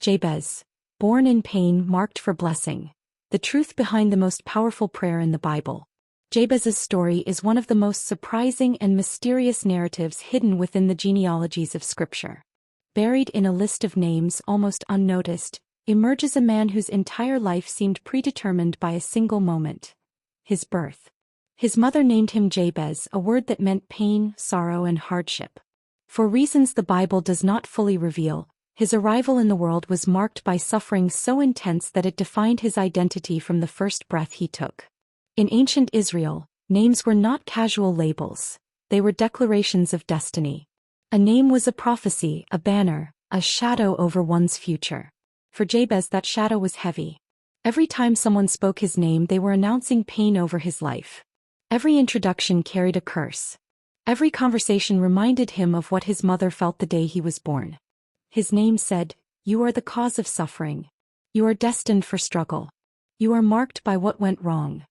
Jabez, born in pain marked for blessing. The truth behind the most powerful prayer in the Bible. Jabez's story is one of the most surprising and mysterious narratives hidden within the genealogies of Scripture. Buried in a list of names almost unnoticed, emerges a man whose entire life seemed predetermined by a single moment: his birth. His mother named him Jabez, a word that meant pain, sorrow, and hardship. For reasons the Bible does not fully reveal, his arrival in the world was marked by suffering so intense that it defined his identity from the first breath he took. In ancient Israel, names were not casual labels, they were declarations of destiny. A name was a prophecy, a banner, a shadow over one's future. For Jabez, that shadow was heavy. Every time someone spoke his name, they were announcing pain over his life. Every introduction carried a curse. Every conversation reminded him of what his mother felt the day he was born. His name said, "You are the cause of suffering. You are destined for struggle. You are marked by what went wrong."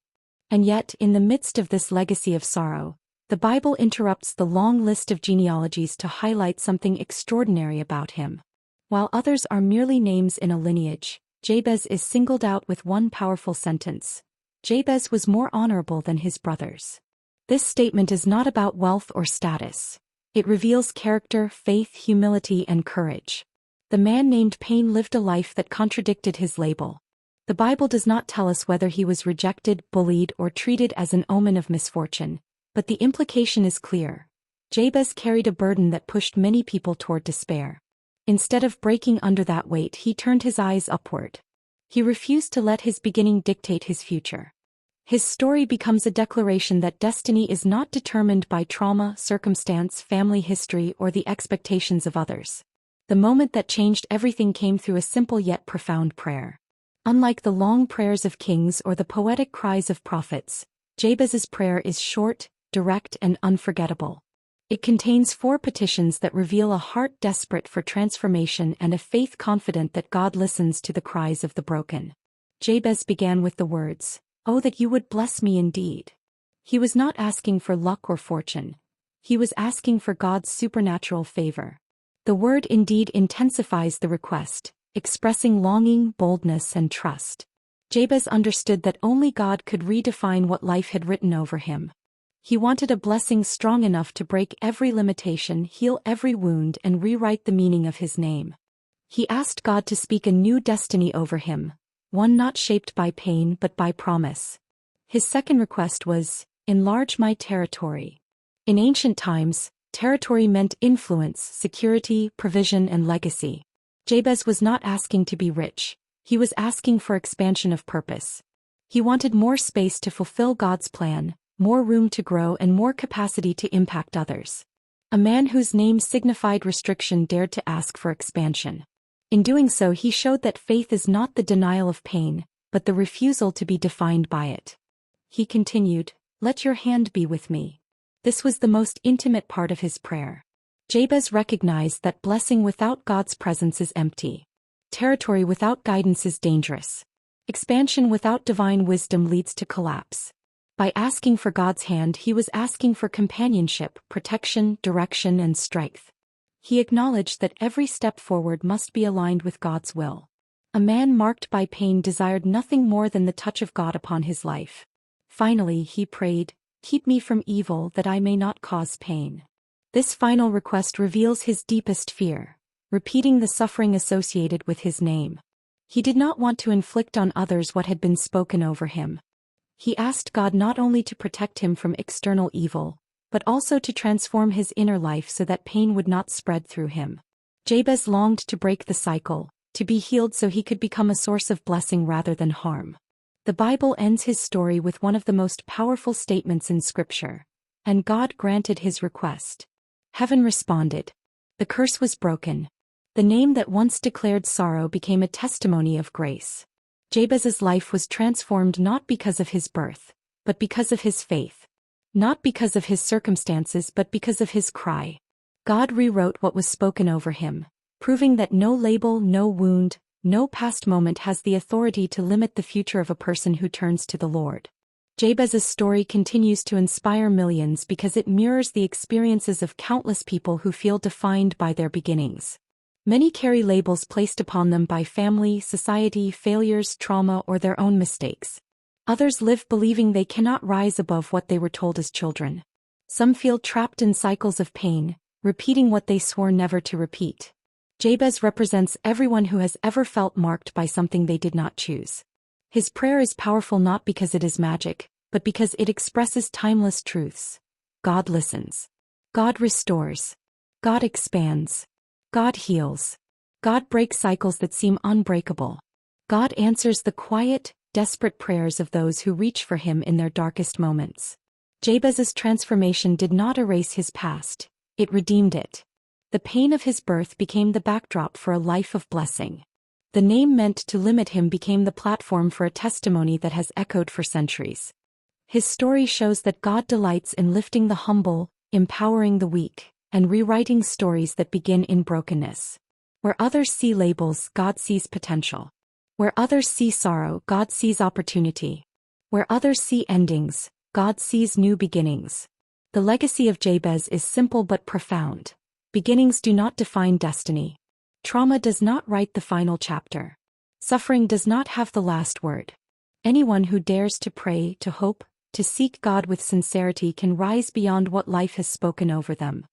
And yet, in the midst of this legacy of sorrow, the Bible interrupts the long list of genealogies to highlight something extraordinary about him. While others are merely names in a lineage, Jabez is singled out with one powerful sentence: Jabez was more honorable than his brothers. This statement is not about wealth or status. It reveals character, faith, humility, and courage. The man named Pain lived a life that contradicted his label. The Bible does not tell us whether he was rejected, bullied, or treated as an omen of misfortune, but the implication is clear. Jabez carried a burden that pushed many people toward despair. Instead of breaking under that weight, he turned his eyes upward. He refused to let his beginning dictate his future. His story becomes a declaration that destiny is not determined by trauma, circumstance, family history, or the expectations of others. The moment that changed everything came through a simple yet profound prayer. Unlike the long prayers of kings or the poetic cries of prophets, Jabez's prayer is short, direct, and unforgettable. It contains 4 petitions that reveal a heart desperate for transformation and a faith confident that God listens to the cries of the broken. Jabez began with the words, "Oh, that you would bless me indeed." He was not asking for luck or fortune. He was asking for God's supernatural favor. The word indeed intensifies the request, expressing longing, boldness, and trust. Jabez understood that only God could redefine what life had written over him. He wanted a blessing strong enough to break every limitation, heal every wound, and rewrite the meaning of his name. He asked God to speak a new destiny over him, one not shaped by pain but by promise. His second request was, "Enlarge my territory." In ancient times, territory meant influence, security, provision, and legacy. Jabez was not asking to be rich. He was asking for expansion of purpose. He wanted more space to fulfill God's plan, more room to grow, and more capacity to impact others. A man whose name signified restriction dared to ask for expansion. In doing so, he showed that faith is not the denial of pain, but the refusal to be defined by it. He continued, "Let your hand be with me." This was the most intimate part of his prayer. Jabez recognized that blessing without God's presence is empty. Territory without guidance is dangerous. Expansion without divine wisdom leads to collapse. By asking for God's hand, he was asking for companionship, protection, direction, and strength. He acknowledged that every step forward must be aligned with God's will. A man marked by pain desired nothing more than the touch of God upon his life. Finally, he prayed, "Keep me from evil that I may not cause pain." This final request reveals his deepest fear, repeating the suffering associated with his name. He did not want to inflict on others what had been spoken over him. He asked God not only to protect him from external evil, but also to transform his inner life so that pain would not spread through him. Jabez longed to break the cycle, to be healed so he could become a source of blessing rather than harm. The Bible ends his story with one of the most powerful statements in Scripture, "And God granted his request." Heaven responded. The curse was broken. The name that once declared sorrow became a testimony of grace. Jabez's life was transformed not because of his birth, but because of his faith. Not because of his circumstances but because of his cry. God rewrote what was spoken over him, proving that no label, no wound, no past moment has the authority to limit the future of a person who turns to the Lord. Jabez's story continues to inspire millions because it mirrors the experiences of countless people who feel defined by their beginnings. Many carry labels placed upon them by family, society, failures, trauma, or their own mistakes. Others live believing they cannot rise above what they were told as children. Some feel trapped in cycles of pain, repeating what they swore never to repeat. Jabez represents everyone who has ever felt marked by something they did not choose. His prayer is powerful not because it is magic, but because it expresses timeless truths. God listens. God restores. God expands. God heals. God breaks cycles that seem unbreakable. God answers the quiet, desperate prayers of those who reach for him in their darkest moments. Jabez's transformation did not erase his past, it redeemed it. The pain of his birth became the backdrop for a life of blessing. The name meant to limit him became the platform for a testimony that has echoed for centuries. His story shows that God delights in lifting the humble, empowering the weak, and rewriting stories that begin in brokenness. Where others see labels, God sees potential. Where others see sorrow, God sees opportunity. Where others see endings, God sees new beginnings. The legacy of Jabez is simple but profound. Beginnings do not define destiny. Trauma does not write the final chapter. Suffering does not have the last word. Anyone who dares to pray, to hope, to seek God with sincerity can rise beyond what life has spoken over them.